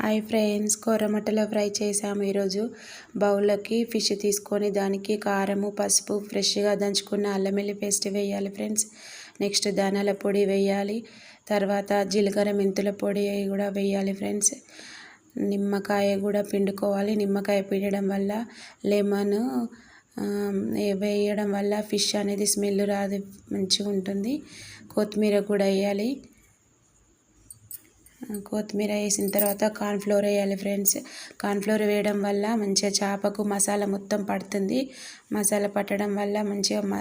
Hi friends, కొర్రమట్టల fry చేసాము ఈరోజు. బౌల్లోకి ఫిష్ తీసుకొని దానికి కారము, పసుపు, ఫ్రెష్గా దంచుకున్న అల్లం వెల్లుల్లి పేస్ట్ వేయాలి ఫ్రెండ్స్. నెక్స్ట్ ధనియాల పొడి వేయాలి. తర్వాత జీలకర్ర మెంతుల పొడి కూడా వేయాలి ఫ్రెండ్స్. నిమ్మకాయ కూడా పిండుకోవాలి. నిమ్మకాయ పిండడం వల్ల లెమన్ వేయడం వల్ల ఫిష్ అనేది స్మెల్ రాదు, మంచిగా ఉంటుంది. కొత్తిమీర కూడా వేయాలి. కొత్తిమీర వేసిన తర్వాత కార్న్ఫ్లోర్ వేయాలి ఫ్రెండ్స్. కార్న్ఫ్లోర్ వేయడం వల్ల మంచిగా చేపకు మసాలా మొత్తం పడుతుంది. మసాలా పట్టడం వల్ల మంచిగా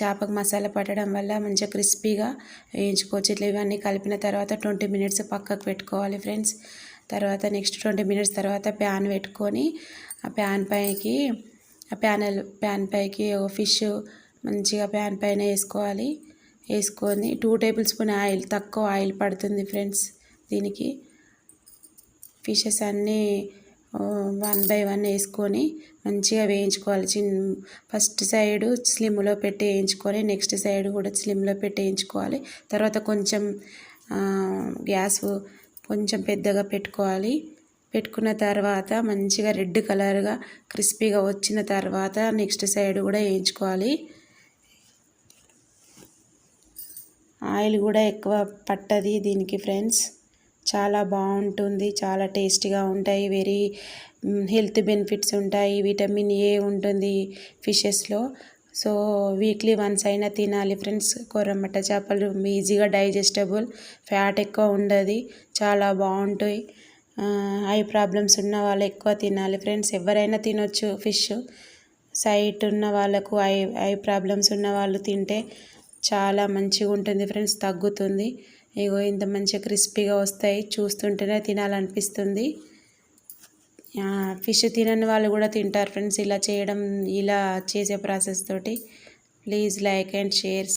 చేపకు మసాలా పట్టడం వల్ల మంచిగా క్రిస్పీగా వేయించుకోవచ్చు. ఇట్లా ఇవన్నీ కలిపిన తర్వాత 20 మినిట్స్ పక్కకు పెట్టుకోవాలి ఫ్రెండ్స్. తర్వాత నెక్స్ట్ 20 మినిట్స్ తర్వాత ప్యాన్ పెట్టుకొని ఆ ప్యాన్ పైకి ఫిష్ మంచిగా ప్యాన్ పైన వేసుకోవాలి. వేసుకొని 2 టేబుల్ స్పూన్ ఆయిల్, తక్కువ ఆయిల్ పడుతుంది ఫ్రెండ్స్. దీనికి ఫిషెస్ అన్నీ 1 బై 1 వేసుకొని మంచిగా వేయించుకోవాలి. ఫస్ట్ సైడు స్లిమ్లో పెట్టి వేయించుకొని నెక్స్ట్ సైడ్ కూడా స్లిమ్లో పెట్టి వేయించుకోవాలి. తర్వాత కొంచెం గ్యాస్ కొంచెం పెద్దగా పెట్టుకోవాలి. పెట్టుకున్న తర్వాత మంచిగా రెడ్ కలర్గా క్రిస్పీగా వచ్చిన తర్వాత నెక్స్ట్ సైడ్ కూడా వేయించుకోవాలి. ఆయిల్ కూడా ఎక్కువ పట్టది దీనికి ఫ్రెండ్స్. చాలా బాగుంటుంది, చాలా టేస్టీగా ఉంటాయి. వెరీ హెల్త్ బెనిఫిట్స్ ఉంటాయి. విటమిన్ ఏ ఉంటుంది ఫిషెస్లో. సో వీక్లీ వన్స్ అయినా తినాలి ఫ్రెండ్స్. కొర్రమట్ట చేపలు ఈజీగా డైజెస్టబుల్, ఫ్యాట్ ఎక్కువ ఉండదు, చాలా బాగుంటాయి. ఐ ప్రాబ్లమ్స్ ఉన్న వాళ్ళు ఎక్కువ తినాలి ఫ్రెండ్స్. ఎవరైనా తినొచ్చు ఫిష్. సైట్ ఉన్న వాళ్ళకు, ఐ ప్రాబ్లమ్స్ ఉన్న వాళ్ళు తింటే చాలా మంచిగా ఉంటుంది ఫ్రెండ్స్, తగ్గుతుంది. ఇగో ఇంత మంచిగా క్రిస్పీగా వస్తాయి, చూస్తుంటేనే తినాలనిపిస్తుంది. ఫిష్ తినని వాళ్ళు కూడా తింటారు ఫ్రెండ్స్ ఇలా చేసే ప్రాసెస్ తోటి. Please like and share.